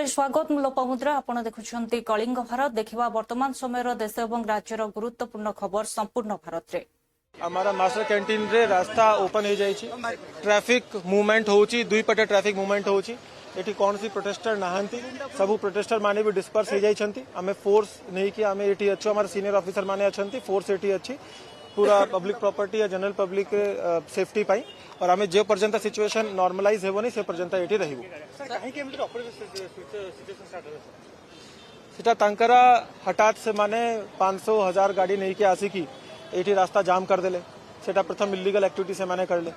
स्वागत लोपामुद्रा आपण देखुछंती कलिंग भारत देखिबा वर्तमान समय देश और राज्यर गुरुत्वपूर्ण खबर संपूर्ण भारत रे हमारा मास्टर कैंटीन रे रास्ता ओपन हो जाइए ट्रैफिक मूवमेंट होची दुई पटे ट्रैफिक मूवमेंट होची एटी कौन सी प्रोटेस्टर नहांती सबू प्रोटेस्टर माने भी डिस्पर्स हो जाइछंती आमे फोर्स नहीं कि आमे एटी अच्छो हमारे सीनियर ऑफिसर माने अछंती फोर्स एटी अच्छी पूरा पब्लिक प्रॉपर्टी या जनरल पब्लिक सेफ्टी पाई और आमे जे पर्यंत सिचुएशन नॉर्मलाइज हेबोनी से पर्यंत एटी रहिबो सेटा तांकरा हठात से माने 500,000 गाड़ी नहीं के आसिकी एटी रास्ता जाम कर देले सेटा प्रथम इलीगल एक्टिविटी से माने करले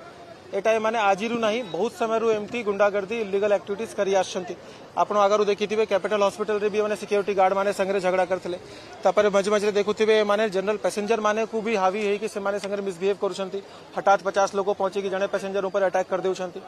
एटा माने आजिरु नहीं बहुत समय एमती गुंडागर्दी इलीगल एक्टिविटीज करी आछंती आपण आगरु देखिथिबे कैपिटल हॉस्पिटल रे भी माने सिक्योरिटी गार्ड माने संगे झगड़ा करथिले तापर मझे मझे देखुथिबे माने जनरल पैसेंजर माने को भी हावी है कि से माने संगे मिसबिहेव करूछंती हठात 50 लोग पहुंचे कि जने पैसेंजर ऊपर अटैक कर देउछंती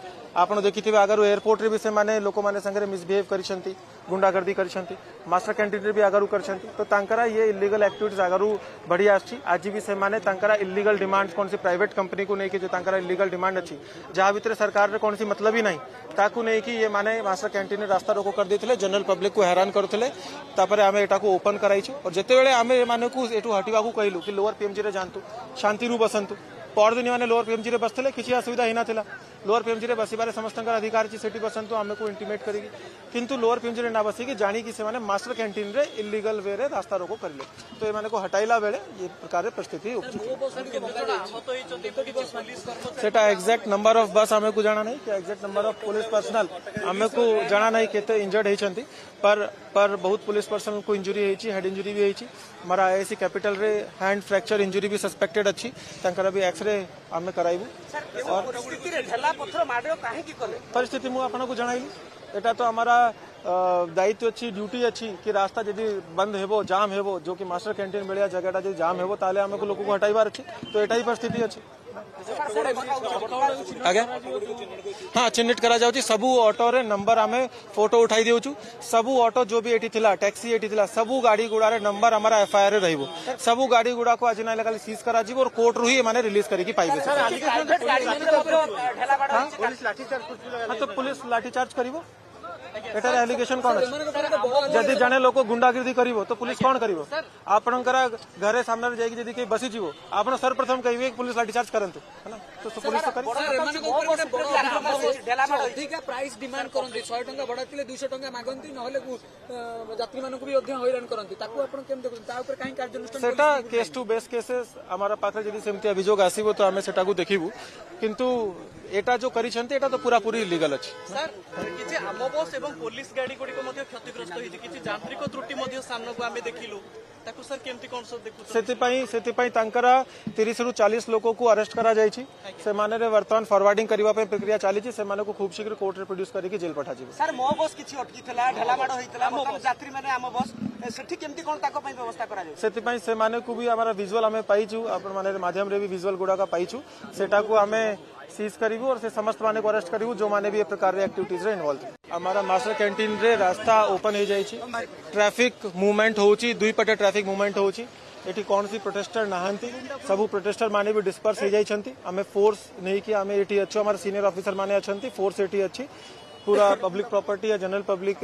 आपण देखिथिबे आगरु एयरपोर्ट रे भी से माने लोक माने संगे मिसबिहेव करिसंती गुंडागर्दी करिसंती मास्टर कैंटीन रे भी आगरु करछंती तो तांकरा ये इलीगल एक्टिविटीज आगरु बढ़ी आछि आज भी से माने तांकरा इलीगल डिमांड्स कोन सी प्राइवेट कंपनी को नहीं कि जो तांकरा इलीगल डिमांड अछि जहाँ भितर सरकार रे कौन सी मतलब ही नहीं ताकू नहीं कि ये माने मास्टर कैंटीन रास्ता रोको कर देथिले जनरल पब्लिक को हैरान करथिले तापरे आमे एटा को ओपन कराइछु और जेते बेले आमे माने को एटू हटिवा को कहलु कि लोअर पीएमजी रे जानतु शांति रु बसंतु परदिन माने लोअर पीएमजी रे बसथिले किछि असुविधा हिना थिला लोअर पीएमजी रे बसिबारे समस्तंकर अधिकार छि सेठी बसंतु आमे को इंटिमेट करिगी किंतु लोअर पीएमजी रे ना बसी कि जानी कि से माने मास्टर कैंटीन रे इलीगल वे रे रास्ता रोको करले तो ए माने को हटाइला बेले ये प्रकार रे परिस्थिति सेटा एग्जैक्ट नंबर ऑफ बस आमे को जाना नहीं कि exact number of police personal आमे को जाना नहीं केते इंजर्ड हेछंती पर बहुत पुलिस पर्सनल को इंजुरी हेछि हेड इंजुरी भी हेछि हमारा आईआईसी कैपिटल रे हैंड फ्रैक्चर इंजुरी भी सस्पेक्टेड अछि तांकर भी एक्सरे आमे कराइबु और परिस्थिति रे ढेला पत्थर माडो काहे की कले परिस्थिति मु आपन को जणाइली एटा तो हमारा दायित्व अच्छी ड्यूटी अच्छी कि रास्ता यदि बंद हेबो जाम हेबो जो कि मास्टर कैंटीन बेलिया जगहटा यदि जाम हेबो ताले आमे को लोक को हटाइबार अछि तो एटा ही परिस्थिति अछि आगे हाँ चिन्हित करा जाउची सबू ऑटो रे नंबर आमे फोटो उठाई देउछु सबू ऑटो जो भी एटी थिला टैक्सी एटी थिला सबू गाड़ी गुडा रे नंबर हमारा एफआईआर रे रहइबो सबू गाड़ी गुडा को आज ना लगा सीज करा जीवो और कोर्ट रु ही माने रिलीज करी की पाइबे तो पुलिस लाठीचार्ज करिवो एटार एलिगेशन कौन अछि जदि जाने लोक गुंडागिरी करिवो तो पुलिस कौन करिवो आपनकरा घरे सामने जाई जदि के बसी जीवो आपण सर्वप्रथम कहिवे पुलिस लाठीचार्ज करंतु है ना तो पुलिस तो करी अधिक प्राइस डिमांड करंती 100 टंका बढातिले 200 टंका मागंती नहले यात्री मानकु भी अध्ययन हैरान करंती ताकू आपण केम देखु ता ऊपर काहे कार्यानुष्ठान सेटा केस टू बेस केसेस हमारा पाखरे जदि सेमति अभियोग आसीबो तो हमें सेटा को देखिबु किंतु एटा जो करिसंती एटा तो पूरा पूरी इलीगल अछि सर किछि आम बस एवं पुलिस गाड़ी गुडी को मध्ये क्षतिग्रस्त होइछि किछि यांत्रिक त्रुटि मध्ये सामने को आमे देखिलु ताकू सर केमति कोन सब देखु सेति पई तांकरा 30 रु 40 लोक को अरेस्ट करा जायछि से माने रे वर्तमान फॉरवर्डिंग करबा पे प्रक्रिया चाली छि से माने को खूब शीघ्र कोर्ट रे प्रोड्यूस करी के जेल पठा जिवो सर मो बस किछि अटकी थला ढेला माडो होइतला हम यात्री माने आम बस सेठी केमति कोन ताको पई व्यवस्था करा जाय सेति पई से माने को भी हमारा विजुअल हमें पाइछु आपण माने माध्यम रे भी विजुअल गुडा का पाइछु सेटा को हमें सीज करिवो और से समस्त माने को अरेस्ट करिवो जो माने भी ये प्रकार रे एक्टिविटीज रे इन्वॉल्व हमारा मास्टर कैंटीन रे रास्ता ओपन हो जाइए ट्रैफिक मूवमेंट होची दुई पटे ट्रैफिक मूवमेंट होची एटी कौन सी प्रोटेस्टर नहांती सबू प्रोटेस्टर माने भी डिस्पर्स हो जाइछंती आमे फोर्स नहीं कि आमे एटी अच्छो हमारे सीनियर ऑफिसर माने अछंती फोर्स एटी अच्छी पूरा पब्लिक प्रॉपर्टी या जनरल पब्लिक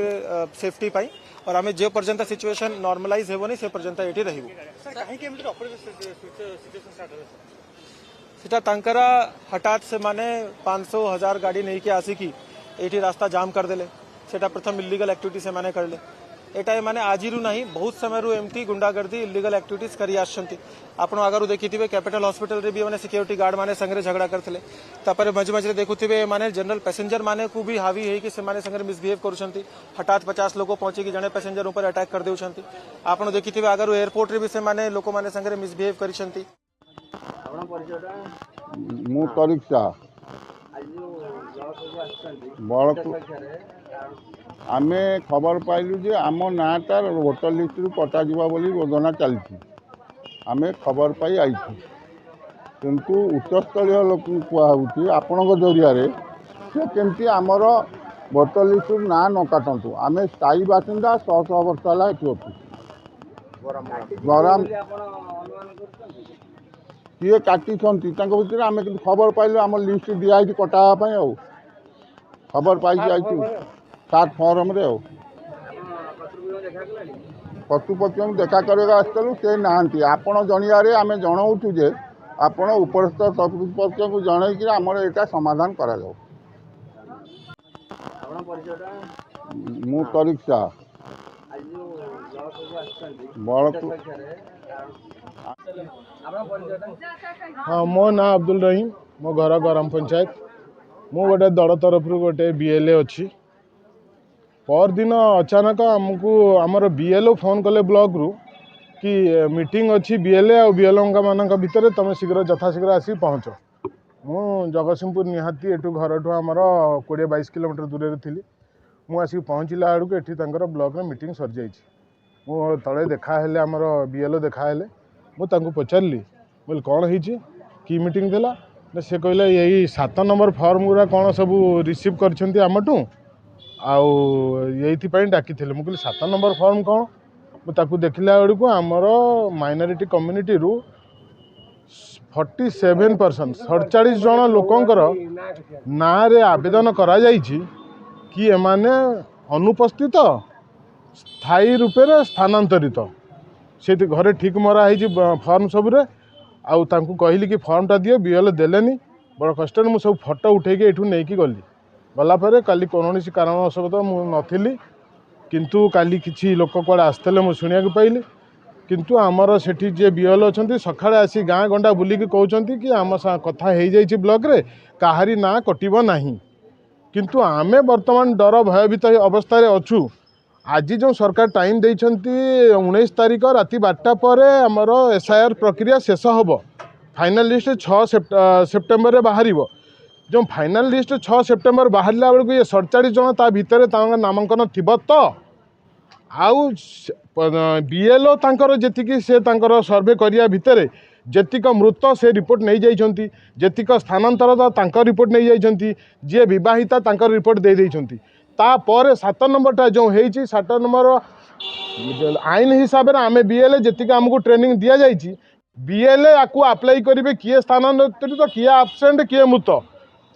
सेफ्टी पाई और आमे जे पर्यंत सिचुएशन नॉर्मलाइज हेबोनी से पर्यंत एटी रहिबो सेटा तांकरा हठात से माने 500,000 गाड़ी नहीं के आसिकी एटी रास्ता जाम कर देले सेटा प्रथम इलीगल एक्टिविटी से माने करले एटा माने आजिरु नहीं बहुत समय एमती गुंडागर्दी इलीगल एक्टिविटीज करी आछंती आपण आगरु देखिथिबे कैपिटल हॉस्पिटल रे भी माने सिक्योरिटी गार्ड माने संगे झगड़ा करथिले तापर मझे मझे देखुथिबे माने जनरल पैसेंजर माने को भी हावी है कि से माने संगे मिसबिहेव करूछंती हठात 50 लोग पहुंचे कि जने पैसेंजर ऊपर अटैक कर देउछंती आपण देखिथिबे आगरु एयरपोर्ट रे भी से माने लोक माने संगे मिसबिहेव करिसंती मु परीक्षा आमे खबर पाइलु जे आम नाटा वोटर लिस्ट रु कटा जिबा बोली योजना चलती आमे खबर पाई आइछु किंतु उच्चस्तरीय लोक कहउछि आपनक जरिया रे से केमती आमर वोटर लिस्ट रु ना न काटंतु आमे स्थायी बासिंदा 100 वर्ष ला एठी गरम किए काटी भितर आम खबर पाइलु आम लिस्ट दिखाई कटा खबर पाई 7 फॉर्म रे କର୍ତ୍ତୃପକ୍ଷଙ୍କୁ ଦେଖା କରିବାକୁ ଆସିଥିଲୁ, ସେ ନାହାନ୍ତି। ଆପଣ ଜଣିଆରେ ଆମେ ଜଣାଉଛୁ ଯେ ଆପଣ ଉପରସ୍ଥ କର୍ତ୍ତୃପକ୍ଷଙ୍କୁ ଜଣାଇକି ଆମର ଏଇଟା ସମାଧାନ କରାଯାଉ। ମୁଁ ତରିକ ସାହା ବଳପୁର। हाँ मो ना अब्दुल रहीम, मो घर गरम पंचायत। मु गोटे दल तरफ गोटे बीएलए अच्छी। पर दिन अचानक आमको आमर बीएलओ फोन कले ब्लॉक रु कि मीटिंग अच्छी बीएलए और बीएलओ मान भितर तुम शीघ्र यथाशीघ्र आसी पहुँच। मु जगतसिंहपुर निहाती एठू घर ठू आमर 20-22 किलोमीटर दूर थी। मुझे पहुँचला आड़क ये ब्लॉक में मीटिंग सरी जाइए। मु तले देखाले आमर बीएलओ देखाले मुझे पचारि बोल कौन हो कि मीटिंग देला ना से कहले यही 7 नंबर फॉर्म गुरा कौन सब रिसीव करछंती आमटू आईथि डाकी थे। मुझे 7 नंबर फॉर्म कौन मुझे देखला बेलू आमर माइनॉरिटी कम्युनिटी रु 47% 47 जन लोकंकर ना रे आवेदन करा जाइछि कि एमाने अनुपस्थित स्थायी रूपे स्थानांतरित से घरे ठीक मरा है फॉर्म सबरे आउ तांकु कहली कि फॉर्मटा दियो बीएलओ देलेनी बड़ कष्ट मु सब फोटो उठेकी एठू नहीं गली गलापर काली कौन कारणवशत मु नथिली किंतु काली किछि लोक कुआड़े आसते मुझे शुणा पाइली किंतु आमर सेठी जे बीएलओ अच्छा सकाळे आसी गाँ गंडा बुलिकी कहते कि आम कथा हो जाइए ब्लॉक रे काहारी ना कटिब नाही किंतु आमे वर्तमान डर भयभीत अवस्था अच्छू। आज जो सरकार टाइम देइछंती 19 तारीख राति 12टा पर आमर एसआईआर प्रक्रिया शेष हम। फाइनाल लिस्ट 6 सेप्टेम्बर में बाहर जो फाइनाल लिस्ट 6 सेप्टेम्बर बाहरला बेलू ये 47 जन ता भितर नामांकन थिब तो आउ बीएलओ तांकर जेतिकी से तांकर सर्वे करिया भितर जेतिक मृत से रिपोर्ट नहीं जाइछंती जेतिक स्थानांतर तांकर रिपोर्ट नहीं जाइछंती जे विवाहिता तांकर रिपोर्ट दे देइछंती तापर 7 नंबरटा जो होइछि 7 नंबर आईन हिसाब से आम बीएलए जी आमको ट्रेनिंग दि जाइए बीएलए आपको अप्लाई करेंगे किए स्थानांतरित किए आबसेंट किए मृत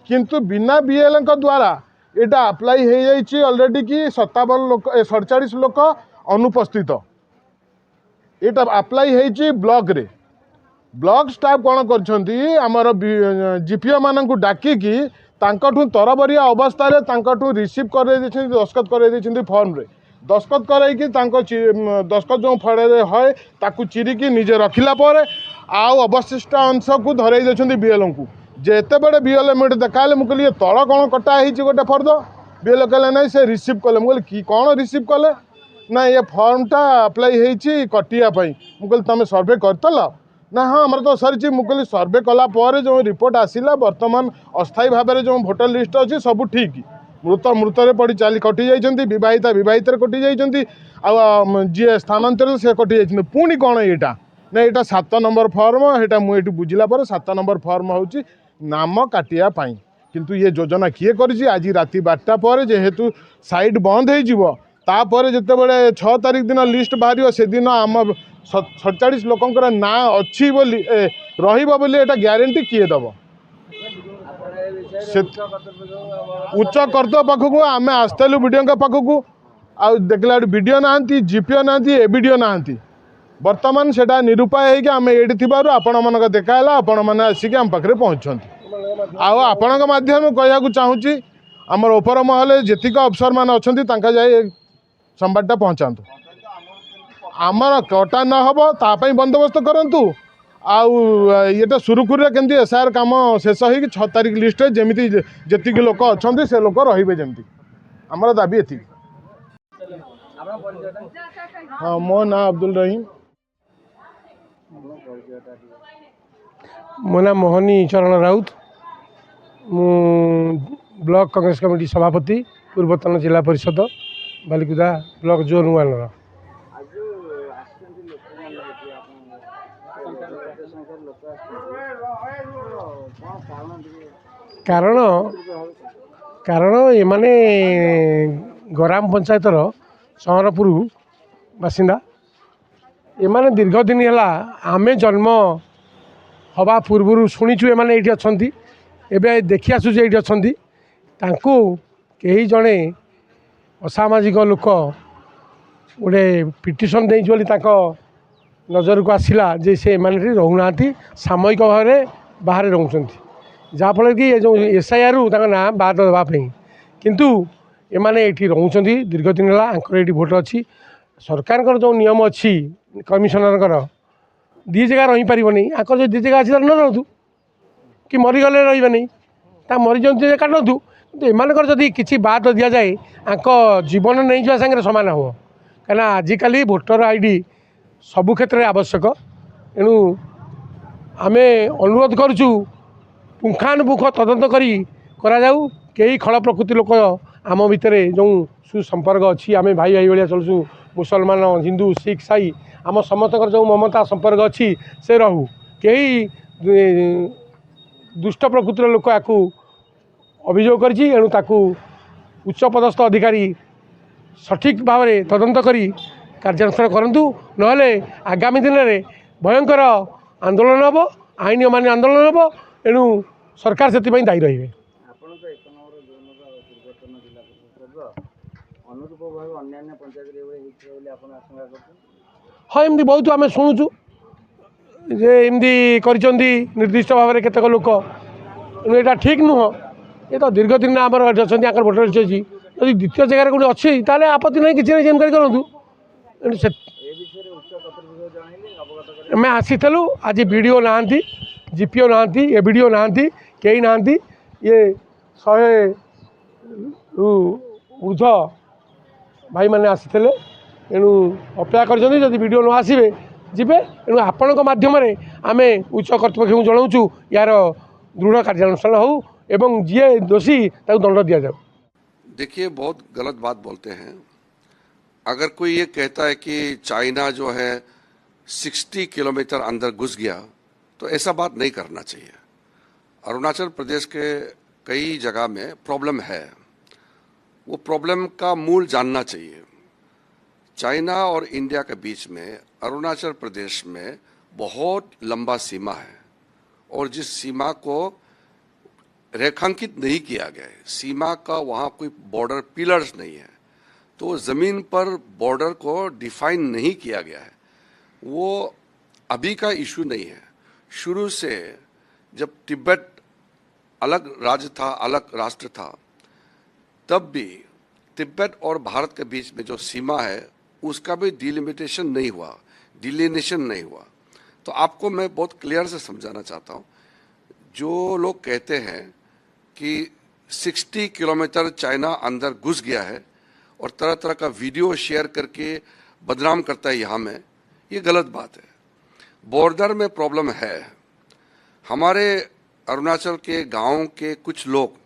किंतु बिना बीएलए द्वारा यहाँ अप्लाई हो जाइए ऑलरेडी कि 57 लोक 47 लोक अनुपस्थित यहाँ अप्लाई होइछि ब्लॉक रे। ब्लॉक स्टाफ कौन कर जीपीओ मानू डाकिकी तांकठू तरबरिया अवस्था रिसीव कर दस्खत कर फॉर्म रे दस्खत कराइकी दस्खत जो फड़े है ताकू चिरिकी निजे रखिला पर आउ अवशिष्ट अंश को धरई देछंती बीएलओ को जेते बड़े बीएलओ मिट देखाले मुझे कहली तल कौन कटा है गोटे फर्द बीएलओ कहले ना से रिसीव कले मुझे कि कौन रिसीव कले ना ये फॉर्मटा अप्लाई होइछि कटियापाई मुझे तुम सर्वे करतल ना हाँ आमर तो सरी मुझे सर्वे कला जो रिपोर्ट आसला बर्तमान अस्थायी भाव में जो भोटर लिस्ट अच्छी सब ठीक मृत मृतरे पड़ी चाली कटि जाइछंती विवाहिता विवाहितर कटि जाइछंती जी स्थानांतरित से कटि जाइछंती पुणी कौन यहाँ ना यहाँ 7 नंबर फॉर्म यहाँ मुझे बुझिला पर 7 नंबर फॉर्म होची नाम काटिया पाई किंतु ये योजना किए करिछि आज राति 12टा पर जेहेतु साइट बंद हो तापर जिते बड़े 6 तारीख दिन लिस्ट बाहर से दिन आम 47 लोकंकर ना अच्छी बोली रहिबो बोली एटा ग्यारंटी किए दब उच्च कर्तव्य पाखक आम आसलु वीडियो पाखक आ देखला वीडियो ना जीपीओ ना एबीडीओ ना बर्तमान से निरुपाय आम ये आपण मान देखाला आपण मैंने आसिक आम पाखे पहुँचती आपण माध्यम कहया चाहूँगी आमर ओपर महल जेतिक अफसर मान अच्छा जाए संवादटा पहुँचातु आमर कटा न हम तापाई बंदोबस्त करूँ आटा सुरुखुर केमती एसआईआर काम शेष हो 6 तारीख लिस्ट जमी जी लोक अच्छा से लोक रे जमी आमर दाबी एति। हाँ मो ना अब्दुल रहीम मो ना मोहनी चरण राउत मु ब्लॉक कांग्रेस कमिटी सभापति पूर्वतन जिला परिषद बालिकुदा ब्लॉक जोन 1 कारण कारण एमाने गराम पंचायतर सहरपुर बासिंदा एमाने दीर्घ दिन है आमे जन्म हवा पूर्व शुणीचु एमाने ये अच्छा एवं देखी आसुचे ये अच्छा कहीं जड़े असामाजिक लोक गोटे पिटिशन देइछ बोली ताको नजर को आसला जे से माने रहूना सामयिक भाव में बाहर रोचंती जहाँफल कि जो एसआईआर ना बाद देवाई किंतु एमाने ये रोचंती दीर्घ दिन है ये भोट अच्छी सरकार जो नियम अच्छी कमिशनर दी जगह रही पारनी आंकर जो दी जगह अच्छी न रोतु कि मरीगले रही मरीज काटू कि एमानकर जदि किसी बाद दि जाए आंक जीवन नहीं जा सागर सामान हो कहीं आजिकल भोटर आईडी सबु क्षेत्र में आवश्यक एणु आम अनुरोध करुचु पुंखानुपुख तदंत करा जाऊ कई खल प्रकृति लोक आम भितर जो सुसंपर्क अच्छी आम भाई भाई भाया चलुँ मुसलमान हिंदू सिख साई आम समस्त जो ममता संपर्क अच्छी से रहू कई दुष्ट प्रकृतिर लोक या अभियोग करी एणु ताकू उच्च पदस्थ अधिकारी सठिक भाव में तदंत करी कार्यानुष्ठान करंतु नहले आगामी दिन में भयंकर आंदोलन हम आईन अमान्य आंदोलन हम एणु सरकार से दायी रही हाँ एमती बहुत आम शुणुचु जे एमती निर्दिष्ट भाव में केतक लोक यहाँ ठीक नुह ये तो दीर्घ दिन आम अच्छा भोटर लिस्ट अच्छी जब द्वितीय जगह कौन अच्छी ताले आपत्ति नहीं किसी नहीं इनक्वारी करूँ आम आसीलु आज बीडीओ ना जीपीओ ना एबीडीओ ना कई ना ये 100 ऊर्ध भाई मैंने आसी एणु अपेक्षा कर वीडियो न आसवे जीवे एणु आपण मध्यम आम उच्च कर्तृपक्ष को जनाऊँ यार दृढ़ कार्यानुष्ठान हो एवं जी दोषी दंड दि जाऊ। देखिए बहुत गलत बात बोलते हैं। अगर कोई ये कहता है कि चाइना जो है 60 किलोमीटर अंदर घुस गया तो ऐसा बात नहीं करना चाहिए। अरुणाचल प्रदेश के कई जगह में प्रॉब्लम है, वो प्रॉब्लम का मूल जानना चाहिए। चाइना और इंडिया के बीच में अरुणाचल प्रदेश में बहुत लंबा सीमा है और जिस सीमा को रेखांकित नहीं किया गया है, सीमा का वहाँ कोई बॉर्डर पिलर्स नहीं है, तो ज़मीन पर बॉर्डर को डिफाइन नहीं किया गया है। वो अभी का इशू नहीं है। शुरू से जब तिब्बत अलग राज्य था, अलग राष्ट्र था, तब भी तिब्बत और भारत के बीच में जो सीमा है उसका भी डिलिमिटेशन नहीं हुआ, डिलिनेशन नहीं हुआ। तो आपको मैं बहुत क्लियर से समझाना चाहता हूँ, जो लोग कहते हैं कि 60 किलोमीटर चाइना अंदर घुस गया है और तरह तरह का वीडियो शेयर करके बदनाम करता है यहाँ में, ये गलत बात है। बॉर्डर में प्रॉब्लम है। हमारे अरुणाचल के गांव के कुछ लोग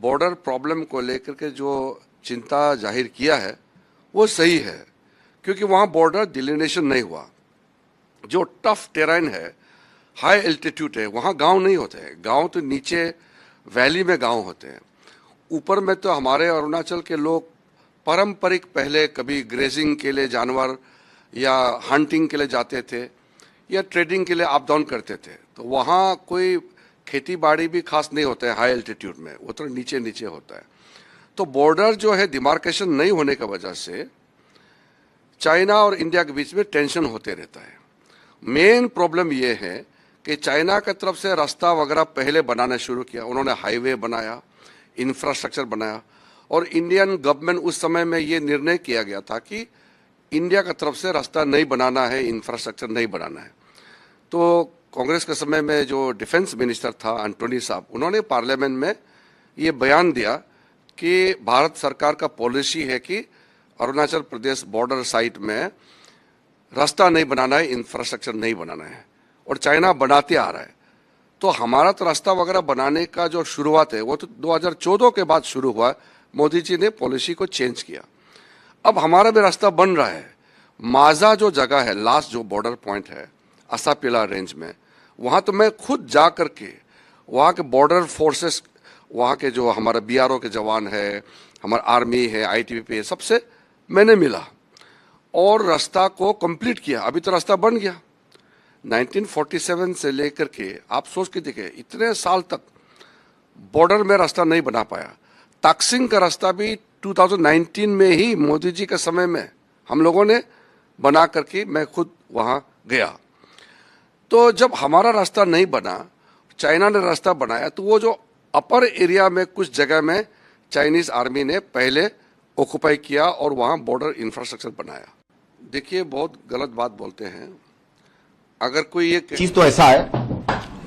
बॉर्डर प्रॉब्लम को लेकर के जो चिंता जाहिर किया है वो सही है, क्योंकि वहाँ बॉर्डर डिलिनेशन नहीं हुआ। जो टफ टेराइन है, हाई एल्टीट्यूड है, वहाँ गांव नहीं होते हैं। गांव तो नीचे वैली में गांव होते हैं। ऊपर में तो हमारे अरुणाचल के लोग पारंपरिक पहले कभी ग्रेजिंग के लिए जानवर या हंटिंग के लिए जाते थे या ट्रेडिंग के लिए अप डाउन करते थे, तो वहाँ कोई खेती बाड़ी भी खास नहीं होता है हाई एल्टीट्यूड में, वो तो नीचे नीचे होता है। तो बॉर्डर जो है डिमार्केशन नहीं होने की वजह से चाइना और इंडिया के बीच में टेंशन होते रहता है। मेन प्रॉब्लम ये है कि चाइना की तरफ से रास्ता वगैरह पहले बनाना शुरू किया, उन्होंने हाईवे बनाया, इंफ्रास्ट्रक्चर बनाया, और इंडियन गवर्नमेंट उस समय में ये निर्णय किया गया था कि इंडिया की तरफ से रास्ता नहीं बनाना है, इंफ्रास्ट्रक्चर नहीं बनाना है। तो कांग्रेस के समय में जो डिफेंस मिनिस्टर था एंटोनी साहब, उन्होंने पार्लियामेंट में ये बयान दिया कि भारत सरकार का पॉलिसी है कि अरुणाचल प्रदेश बॉर्डर साइट में रास्ता नहीं बनाना है, इंफ्रास्ट्रक्चर नहीं बनाना है, और चाइना बनाते आ रहा है। तो हमारा तो रास्ता वगैरह बनाने का जो शुरुआत है वो तो 2014 के बाद शुरू हुआ। मोदी जी ने पॉलिसी को चेंज किया, अब हमारा भी रास्ता बन रहा है। माजा जो जगह है, लास्ट जो बॉर्डर पॉइंट है असापिला रेंज में, वहाँ तो मैं खुद जा करके वहाँ के बॉर्डर फोर्सेस, वहाँ के जो हमारा बीआरओ के जवान है, हमारा आर्मी है, आईटीबीपी है, सबसे मैंने मिला और रास्ता को कंप्लीट किया। अभी तो रास्ता बन गया। 1947 से लेकर के आप सोच के देखिए, इतने साल तक बॉर्डर में रास्ता नहीं बना पाया। ताकसिंग का रास्ता भी 2019 में ही मोदी जी के समय में हम लोगों ने बना करके मैं खुद वहाँ गया। तो जब हमारा रास्ता नहीं बना, चाइना ने रास्ता बनाया, तो वो जो अपर एरिया में कुछ जगह में चाइनीज आर्मी ने पहले ऑक्युपाई किया और वहाँ बॉर्डर इंफ्रास्ट्रक्चर बनाया। देखिए, बहुत गलत बात बोलते हैं। अगर कोई ये चीज तो ऐसा है,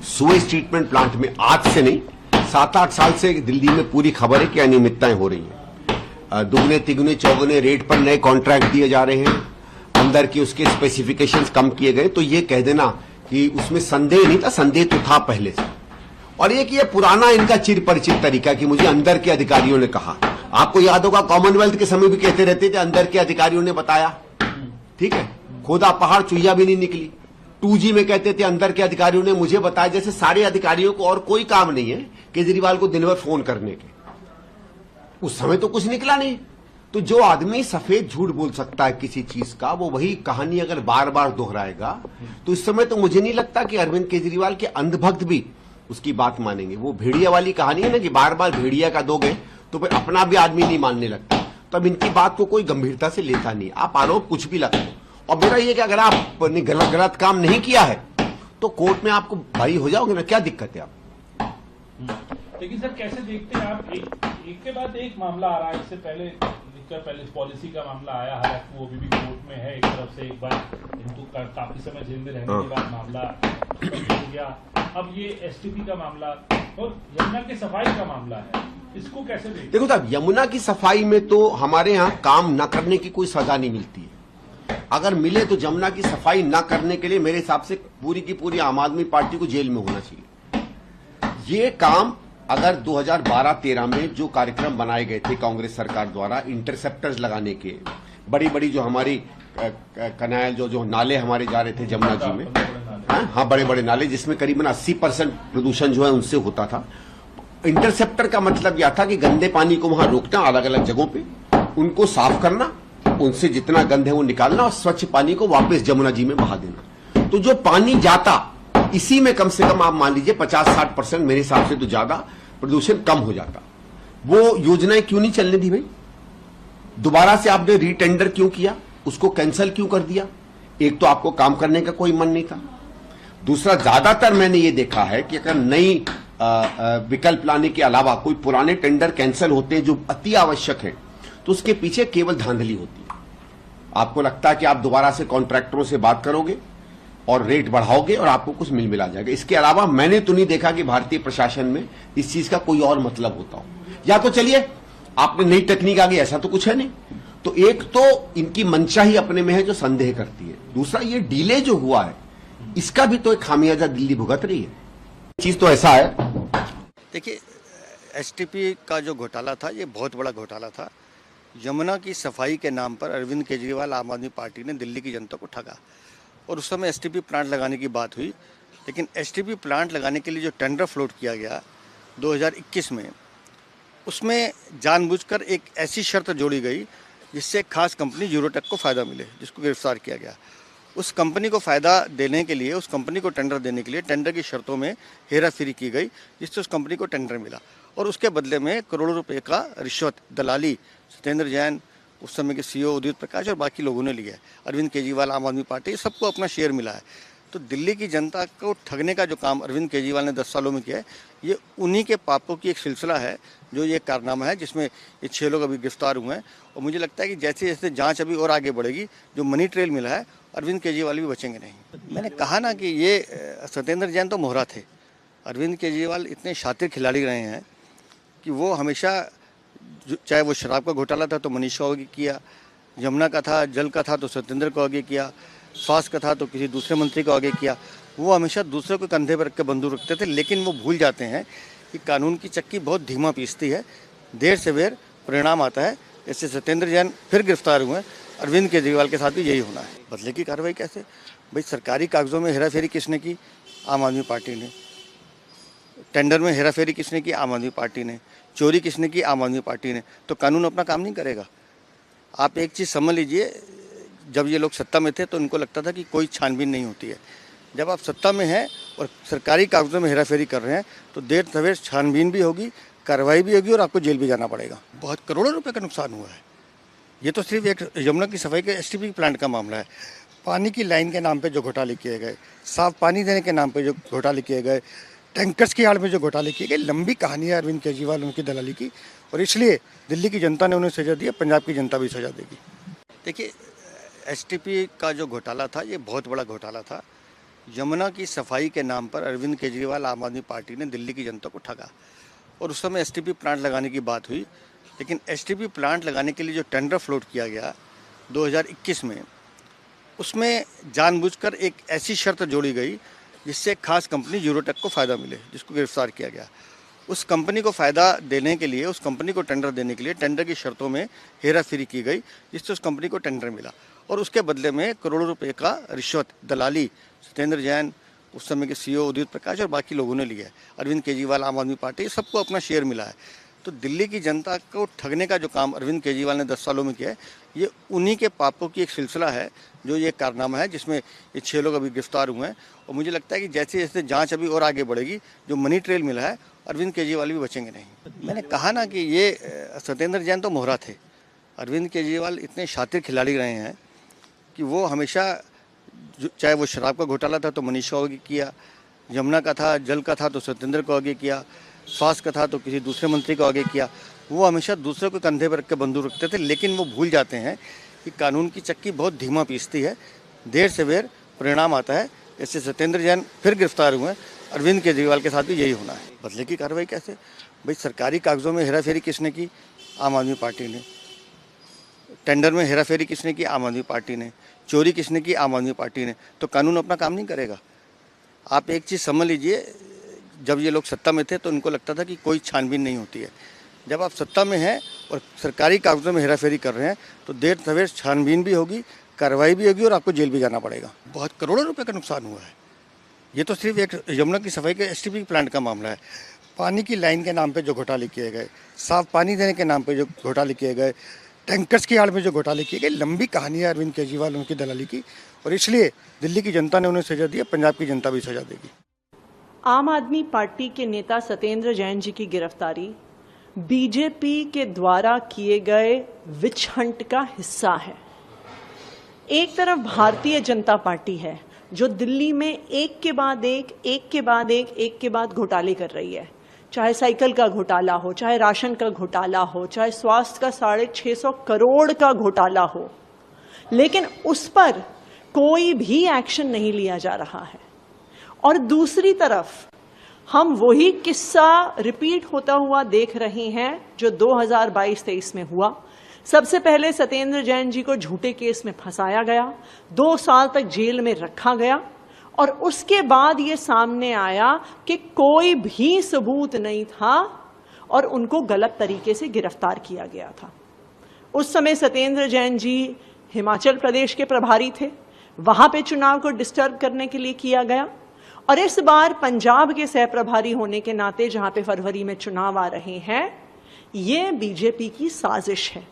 सुएज ट्रीटमेंट प्लांट में आज से नहीं 7-8 साल से दिल्ली में पूरी खबर है कि अनियमितताएं हो रही हैं। दुगने तिगुने चौगुने रेट पर नए कॉन्ट्रैक्ट दिए जा रहे हैं, अंदर की उसके स्पेसिफिकेशंस कम किए गए। तो ये कह देना कि उसमें संदेह नहीं था, संदेह तो था पहले से। और एक ये पुराना इनका चिर परिचित तरीका कि मुझे अंदर के अधिकारियों ने कहा। आपको याद होगा कॉमनवेल्थ के समय भी कहते रहते थे अंदर के अधिकारियों ने बताया, ठीक है, खोदा पहाड़ चुईया भी नहीं निकली। 2G में कहते थे अंदर के अधिकारियों ने मुझे बताया। जैसे सारे अधिकारियों को और कोई काम नहीं है केजरीवाल को दिन भर फोन करने के। उस समय तो कुछ निकला नहीं। तो जो आदमी सफेद झूठ बोल सकता है किसी चीज का, वो वही कहानी अगर बार बार दोहराएगा, तो इस समय तो मुझे नहीं लगता कि अरविंद केजरीवाल के अंधभक्त भी उसकी बात मानेंगे। वो भेड़िया वाली कहानी है ना कि बार बार भेड़िया का दोगे तो फिर अपना भी आदमी नहीं मानने लगता। तो अब इनकी बात को कोई गंभीरता से लेता नहीं। आप आरोप कुछ भी लगाओ। और मेरा ये कि अगर आपने गलत काम नहीं किया है तो कोर्ट में आपको भाई हो जाओगे ना, क्या दिक्कत है आप? लेकिन सर कैसे देखते हैं आप, एक के बाद एक मामला आ रहा है। इससे पहले लिक्कर पैलेस पॉलिसी का मामला आया, हालांकि वो अभी भी कोर्ट में है। एक तरफ से एक बार इनको काफी समय जेल में रहने के बाद मामला हो गया। अब ये STP का मामला और यमुना की सफाई का मामला है, इसको कैसे देखते? देखो साहब, यमुना की सफाई में तो हमारे यहाँ काम न करने की कोई सजा नहीं मिलती है। अगर मिले तो यमुना की सफाई न करने के लिए मेरे हिसाब से पूरी की पूरी आम आदमी पार्टी को जेल में होना चाहिए। ये काम अगर 2012-13 में जो कार्यक्रम बनाए गए थे कांग्रेस सरकार द्वारा इंटरसेप्टर्स लगाने के, बड़ी बड़ी जो हमारी कनाल जो नाले हमारे जा रहे थे जमुना जी में, हाँ बड़े बड़े नाले, जिसमें करीबन 80% प्रदूषण जो है उनसे होता था। इंटरसेप्टर का मतलब यह था कि गंदे पानी को वहां रोकना, अलग अलग जगहों पे उनको साफ करना, उनसे जितना गंद है वो निकालना और स्वच्छ पानी को वापस जमुना जी में बहा देना। तो जो पानी जाता, इसी में कम से कम आप मान लीजिए 50-60% मेरे हिसाब से तो ज्यादा प्रदूषण कम हो जाता। वो योजनाएं क्यों नहीं चलने दी भाई? दोबारा से आपने रीटेंडर क्यों किया? उसको कैंसिल क्यों कर दिया? एक तो आपको काम करने का कोई मन नहीं था। दूसरा, ज्यादातर मैंने ये देखा है कि अगर नई विकल्प लाने के अलावा कोई पुराने टेंडर कैंसिल होते हैं जो अति आवश्यक है, तो उसके पीछे केवल धांधली होती है। आपको लगता है कि आप दोबारा से कॉन्ट्रैक्टरों से बात करोगे और रेट बढ़ाओगे और आपको कुछ मिल जाएगा। इसके अलावा मैंने तो नहीं देखा कि भारतीय प्रशासन में इस चीज का कोई और मतलब होता हो। या तो चलिए आपने नई टेक्निक आ गई, ऐसा तो कुछ है नहीं। तो एक तो इनकी मंशा ही अपने में है जो संदेह करती है। दूसरा, ये डिले जो हुआ है इसका भी तो एक खामियाजा दिल्ली भुगत रही है। चीज तो ऐसा है, देखिए STP का जो घोटाला था ये बहुत बड़ा घोटाला था। यमुना की सफाई के नाम पर अरविंद केजरीवाल आम आदमी पार्टी ने दिल्ली की जनता को ठगा और उस समय STP प्लांट लगाने की बात हुई। लेकिन STP प्लांट लगाने के लिए जो टेंडर फ्लोट किया गया 2021 में, उसमें जानबूझकर एक ऐसी शर्त जोड़ी गई जिससे एक खास कंपनी यूरोटेक को फ़ायदा मिले, जिसको गिरफ्तार किया गया। उस कंपनी को फ़ायदा देने के लिए, उस कंपनी को टेंडर देने के लिए टेंडर की शर्तों में हेराफेरी की गई, जिससे उस कंपनी को टेंडर मिला और उसके बदले में करोड़ों रुपए का रिश्वत, दलाली सत्येंद्र जैन, उस समय के CEO उदित प्रकाश और बाकी लोगों ने लिया है। अरविंद केजरीवाल, आम आदमी पार्टी, सबको अपना शेयर मिला है। तो दिल्ली की जनता को ठगने का जो काम अरविंद केजरीवाल ने 10 सालों में किया है, ये उन्हीं के पापों की एक सिलसिला है जो ये कारनामा है, जिसमें ये 6 लोग अभी गिरफ्तार हुए हैं। और मुझे लगता है कि जैसे जैसे जांच अभी और आगे बढ़ेगी, जो मनी ट्रेल मिला है, अरविंद केजरीवाल भी बचेंगे नहीं। मैंने कहा ना कि ये सत्येंद्र जैन तो मोहरा थे। अरविंद केजरीवाल इतने शातिर खिलाड़ी रहे हैं कि वो हमेशा, चाहे वो शराब का घोटाला था तो मनीष को आगे किया, यमुना का था, जल का था तो सत्येंद्र को आगे किया, स्वास्थ्य का था तो किसी दूसरे मंत्री को आगे किया। वो हमेशा दूसरे को कंधे पर रख के बंदूक रखते थे, लेकिन वो भूल जाते हैं कि कानून की चक्की बहुत धीमा पीसती है, देर से देर परिणाम आता है। इससे सत्येंद्र जैन फिर गिरफ्तार हुए, अरविंद केजरीवाल के साथ भी यही होना है। बदले की कार्रवाई कैसे? भाई सरकारी कागजों में हेराफेरी किसने की? आम आदमी पार्टी ने। टेंडर में हेराफेरी किसने की? आम आदमी पार्टी ने। चोरी किसने की? आम आदमी पार्टी ने। तो कानून अपना काम नहीं करेगा। आप एक चीज़ समझ लीजिए, जब ये लोग सत्ता में थे तो इनको लगता था कि कोई छानबीन नहीं होती है। जब आप सत्ता में हैं और सरकारी कागजों में हेराफेरी कर रहे हैं तो देर सवेर छानबीन भी होगी, कार्रवाई भी होगी और आपको जेल भी जाना पड़ेगा। बहुत करोड़ों रुपए का नुकसान हुआ है। ये तो सिर्फ एक यमुना की सफाई के एसटीपी प्लांट का मामला है। पानी की लाइन के नाम पे जो घोटाले किए गए, साफ पानी देने के नाम पे जो घोटाले किए गए, टैंकर्स की आड़ में जो घोटाले किए गए, लंबी कहानी है अरविंद केजरीवाल उनकी दलाली की, और इसलिए दिल्ली की जनता ने उन्हें सजा दी है, पंजाब की जनता भी सजा देगी। देखिए, एसटीपी का जो घोटाला था ये बहुत बड़ा घोटाला था। यमुना की सफाई के नाम पर अरविंद केजरीवाल आम आदमी पार्टी ने दिल्ली की जनता को ठगा, और उस समय एसटीपी प्लांट लगाने की बात हुई, लेकिन एसटीपी प्लांट लगाने के लिए जो टेंडर फ्लोट किया गया 2021 में, उसमें जानबूझकर एक ऐसी शर्त जोड़ी गई जिससे एक खास कंपनी यूरोटेक को फ़ायदा मिले, जिसको गिरफ्तार किया गया। उस कंपनी को फ़ायदा देने के लिए, उस कंपनी को टेंडर देने के लिए टेंडर की शर्तों में हेराफेरी की गई, जिससे उस कंपनी को टेंडर मिला, और उसके बदले में करोड़ों रुपए का रिश्वत, दलाली सत्येंद्र जैन, उस समय के सीईओ उदित प्रकाश और बाकी लोगों ने लिया है। अरविंद केजरीवाल, आम आदमी पार्टी, सबको अपना शेयर मिला है। तो दिल्ली की जनता को ठगने का जो काम अरविंद केजरीवाल ने 10 सालों में किया है, ये उन्हीं के पापों की एक सिलसिला है, जो ये कारनामा है जिसमें ये 6 लोग अभी गिरफ्तार हुए हैं। और मुझे लगता है कि जैसे जैसे जांच अभी और आगे बढ़ेगी, जो मनी ट्रेल मिला है, अरविंद केजरीवाल भी बचेंगे नहीं। मैंने कहा ना कि ये सत्येंद्र जैन तो मोहरा थे। अरविंद केजरीवाल इतने शातिर खिलाड़ी रहे हैं कि वो हमेशा, चाहे वो शराब का घोटाला था तो मनीष को आगे किया, यमुना का था, जल का था तो सत्येंद्र को आगे किया, स्वास्थ्य का था तो किसी दूसरे मंत्री को आगे किया। वो हमेशा दूसरे को कंधे पर रख के बंदूक रखते थे, लेकिन वो भूल जाते हैं कि कानून की चक्की बहुत धीमा पीसती है, देर से बेर परिणाम आता है। इससे सत्येंद्र जैन फिर गिरफ्तार हुए, अरविंद केजरीवाल के साथ भी यही होना है। बदले की कार्रवाई कैसे? भाई, सरकारी कागजों में हेराफेरी किसने की? आम आदमी पार्टी ने। टेंडर में हेराफेरी किसने की? आम आदमी पार्टी ने। चोरी किसने की? आम आदमी पार्टी ने। तो कानून अपना काम नहीं करेगा। आप एक चीज़ समझ लीजिए, जब ये लोग सत्ता में थे तो इनको लगता था कि कोई छानबीन नहीं होती है। जब आप सत्ता में हैं और सरकारी कागजों में हेराफेरी कर रहे हैं तो देर सवेर छानबीन भी होगी, कार्रवाई भी होगी और आपको जेल भी जाना पड़ेगा। बहुत करोड़ों रुपए का नुकसान हुआ है। ये तो सिर्फ एक यमुना की सफाई के एसटीपी प्लांट का मामला है। पानी की लाइन के नाम पे जो घोटाले किए गए, साफ पानी देने के नाम पे जो घोटाले किए गए, टैंकर्स की आड़ में जो घोटाले किए गए, लंबी कहानी है अरविंद केजरीवाल उनकी दलाली की, और इसलिए दिल्ली की जनता ने उन्हें सजा दी है, पंजाब की जनता भी सजा देगी। आम आदमी पार्टी के नेता सत्येंद्र जैन जी की गिरफ्तारी बीजेपी के द्वारा किए गए विच हंट का हिस्सा है। एक तरफ भारतीय जनता पार्टी है जो दिल्ली में एक के बाद एक घोटाले कर रही है, चाहे साइकिल का घोटाला हो, चाहे राशन का घोटाला हो, चाहे स्वास्थ्य का 650 करोड़ का घोटाला हो, लेकिन उस पर कोई भी एक्शन नहीं लिया जा रहा है। और दूसरी तरफ हम वही किस्सा रिपीट होता हुआ देख रहे हैं जो 2022-23 में हुआ। सबसे पहले सत्येंद्र जैन जी को झूठे केस में फंसाया गया, 2 साल तक जेल में रखा गया, और उसके बाद ये सामने आया कि कोई भी सबूत नहीं था और उनको गलत तरीके से गिरफ्तार किया गया था। उस समय सत्येंद्र जैन जी हिमाचल प्रदेश के प्रभारी थे, वहां पे चुनाव को डिस्टर्ब करने के लिए किया गया, और इस बार पंजाब के सह प्रभारी होने के नाते जहां पे फरवरी में चुनाव आ रहे हैं, ये बीजेपी की साजिश है।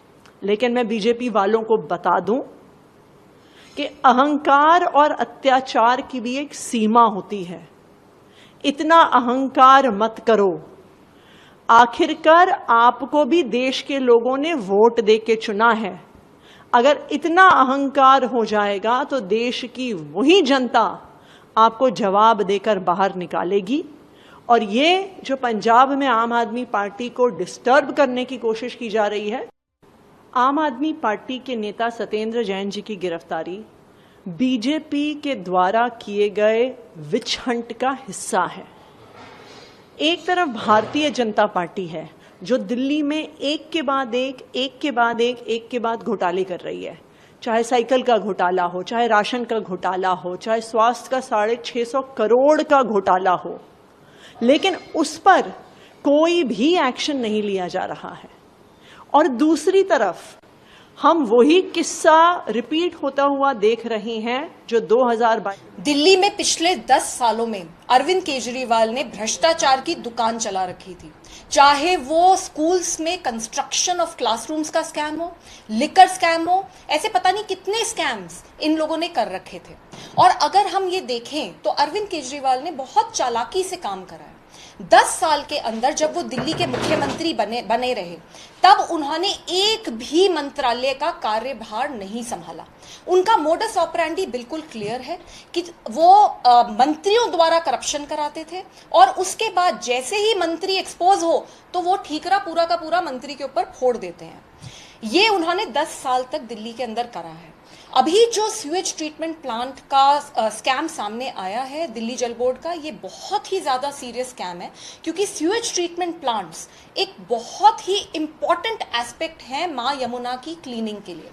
लेकिन मैं बीजेपी वालों को बता दूं कि अहंकार और अत्याचार की भी एक सीमा होती है। इतना अहंकार मत करो। आखिरकार आपको भी देश के लोगों ने वोट दे के चुना है। अगर इतना अहंकार हो जाएगा तो देश की वही जनता आपको जवाब देकर बाहर निकालेगी। और ये जो पंजाब में आम आदमी पार्टी को डिस्टर्ब करने की कोशिश की जा रही है, आम आदमी पार्टी के नेता सत्येंद्र जैन जी की गिरफ्तारी बीजेपी के द्वारा किए गए विच हंट का हिस्सा है। एक तरफ भारतीय जनता पार्टी है जो दिल्ली में एक के बाद घोटाले कर रही है, चाहे साइकिल का घोटाला हो, चाहे राशन का घोटाला हो, चाहे स्वास्थ्य का 650 करोड़ का घोटाला हो, लेकिन उस पर कोई भी एक्शन नहीं लिया जा रहा है। और दूसरी तरफ हम वही किस्सा रिपीट होता हुआ देख रहे हैं जो 2022। दिल्ली में पिछले 10 सालों में अरविंद केजरीवाल ने भ्रष्टाचार की दुकान चला रखी थी, चाहे वो स्कूल्स में कंस्ट्रक्शन ऑफ क्लासरूम्स का स्कैम हो, लिकर स्कैम हो, ऐसे पता नहीं कितने स्कैम्स इन लोगों ने कर रखे थे। और अगर हम ये देखें तो अरविंद केजरीवाल ने बहुत चालाकी से काम करा है। 10 साल के अंदर जब वो दिल्ली के मुख्यमंत्री बने रहे, तब उन्होंने एक भी मंत्रालय का कार्यभार नहीं संभाला। उनका मोडस ऑपरेंडी बिल्कुल क्लियर है कि वो मंत्रियों द्वारा करप्शन कराते थे और उसके बाद जैसे ही मंत्री एक्सपोज हो तो वो ठीकरा पूरा का पूरा मंत्री के ऊपर फोड़ देते हैं। ये उन्होंने 10 साल तक दिल्ली के अंदर करा है। अभी जो स्यूएज ट्रीटमेंट प्लांट का स्कैम सामने आया है दिल्ली जल बोर्ड का, ये बहुत ही ज्यादा सीरियस स्कैम है, क्योंकि स्यूएज ट्रीटमेंट प्लांट्स एक बहुत ही इंपॉर्टेंट एस्पेक्ट है मां यमुना की क्लीनिंग के लिए।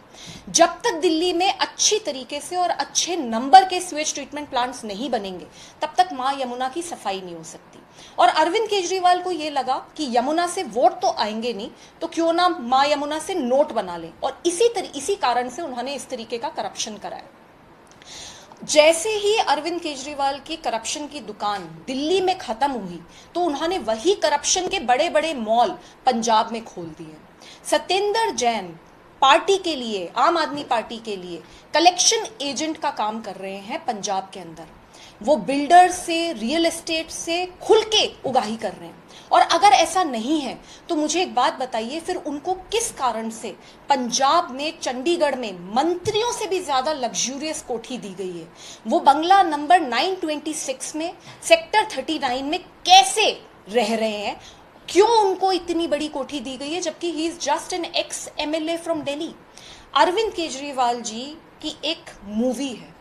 जब तक दिल्ली में अच्छी तरीके से और अच्छे नंबर के स्यूएज ट्रीटमेंट प्लांट्स नहीं बनेंगे, तब तक मां यमुना की सफाई नहीं हो सकती। और अरविंद केजरीवाल को यह लगा कि यमुना से वोट तो आएंगे नहीं, तो क्यों ना मां यमुना से नोट बना ले, और इसी कारण से उन्होंने इस तरीके का करप्शन कराया। जैसे ही अरविंद केजरीवाल की करप्शन की दुकान दिल्ली में खत्म हुई, तो उन्होंने वही करप्शन के बड़े बड़े मॉल पंजाब में खोल दिए। सत्येंद्र जैन पार्टी के लिए, आम आदमी पार्टी के लिए कलेक्शन एजेंट का काम कर रहे हैं पंजाब के अंदर। वो बिल्डर से, रियल एस्टेट से खुल के उगाही कर रहे हैं। और अगर ऐसा नहीं है तो मुझे एक बात बताइए, फिर उनको किस कारण से पंजाब में, चंडीगढ़ में मंत्रियों से भी ज्यादा लग्जूरियस कोठी दी गई है? वो बंगला नंबर 926 में, सेक्टर 39 में कैसे रह रहे हैं? क्यों उनको इतनी बड़ी कोठी दी गई है, जबकि he is just an ex MLA from Delhi? Arvind Kejriwal ji की एक मूवी है,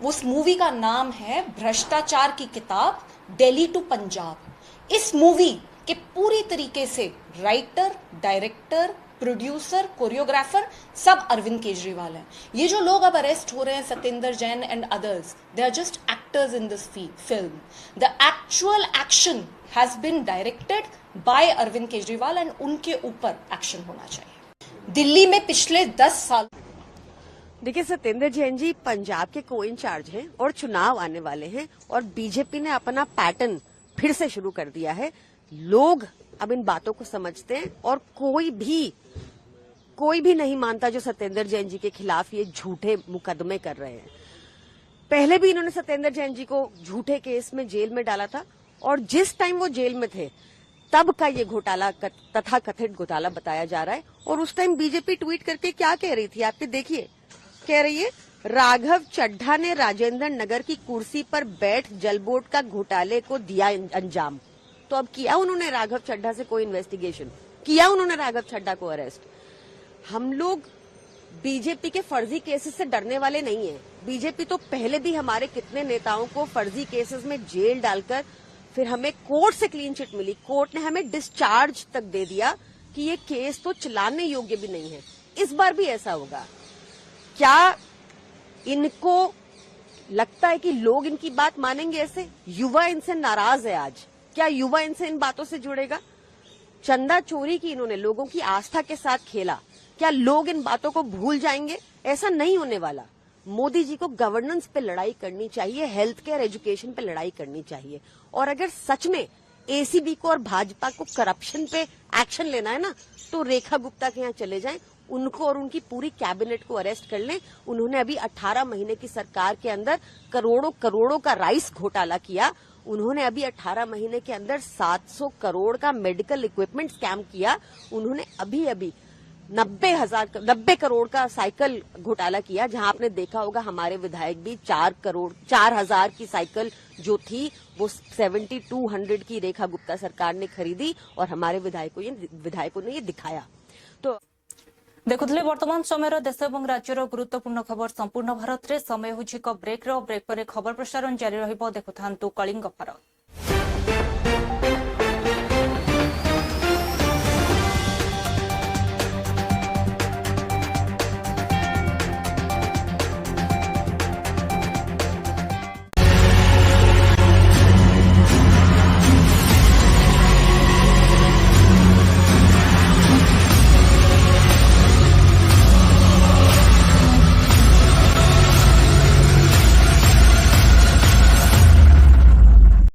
उस मूवी का नाम है भ्रष्टाचार की किताब, दिल्ली टू पंजाब। इस मूवी के पूरी तरीके से राइटर, डायरेक्टर, प्रोड्यूसर, कोरियोग्राफर सब अरविंद केजरीवाल हैं। ये जो लोग अब अरेस्ट हो रहे हैं, Satyendra Jain and others, they are just actors in this film. The actual action has been directed by Arvind Kejriwal and उनके ऊपर एक्शन होना चाहिए। दिल्ली में पिछले 10 साल, देखिए, सत्येंद्र जैन जी पंजाब के को इंचार्ज हैं और चुनाव आने वाले हैं, और बीजेपी ने अपना पैटर्न फिर से शुरू कर दिया है। लोग अब इन बातों को समझते हैं और कोई भी नहीं मानता जो सत्येंद्र जैन जी के खिलाफ ये झूठे मुकदमे कर रहे हैं। पहले भी इन्होंने सत्येंद्र जैन जी को झूठे केस में जेल में डाला था, और जिस टाइम वो जेल में थे तब का ये घोटाला, तथा कथित घोटाला बताया जा रहा है। और उस टाइम बीजेपी ट्वीट करके क्या कह रही थी, आपके देखिए, कह रही है, राघव चड्ढा ने राजेंद्र नगर की कुर्सी पर बैठ जल बोर्ड का घोटाले को दिया अंजाम। तो अब किया उन्होंने राघव चड्ढा से कोई इन्वेस्टिगेशन? किया उन्होंने राघव चड्ढा को अरेस्ट? हम लोग बीजेपी के फर्जी केसेस से डरने वाले नहीं है। बीजेपी तो पहले भी हमारे कितने नेताओं को फर्जी केसेस में जेल डालकर फिर हमें कोर्ट से क्लीन चिट मिली, कोर्ट ने हमें डिस्चार्ज तक दे दिया कि ये केस तो चलाने योग्य भी नहीं है। इस बार भी ऐसा होगा क्या? इनको लगता है कि लोग इनकी बात मानेंगे ऐसे? युवा इनसे नाराज है आज। क्या युवा इनसे इन बातों से जुड़ेगा? चंदा चोरी की इन्होंने लोगों की आस्था के साथ खेला। क्या लोग इन बातों को भूल जाएंगे? ऐसा नहीं होने वाला। मोदी जी को गवर्नेंस पे लड़ाई करनी चाहिए, हेल्थ केयर, एजुकेशन पे लड़ाई करनी चाहिए। और अगर सच में एसीबी को और भाजपा को करप्शन पे एक्शन लेना है ना, तो रेखा गुप्ता के यहाँ चले जाएं, उनको और उनकी पूरी कैबिनेट को अरेस्ट कर लें। उन्होंने अभी 18 महीने की सरकार के अंदर करोड़ों का राइस घोटाला किया। उन्होंने अभी 18 महीने के अंदर 700 करोड़ का मेडिकल इक्विपमेंट स्कैम किया। उन्होंने अभी 90 करोड़ का साइकिल घोटाला किया, जहां आपने देखा होगा हमारे विधायक भी 4,000 की साइकिल जो थी वो 7200 की रेखा गुप्ता सरकार ने खरीदी, और हमारे विधायकों ने ये दिखाया। तो देखुले वर्तमान समय देश और राज्यर गुरुत्वपूर्ण खबर संपूर्ण भारत में। समय होछि ब्रेक पर खबर प्रसारण जारी रहिबो। देखुथांतु कलिंग भारत।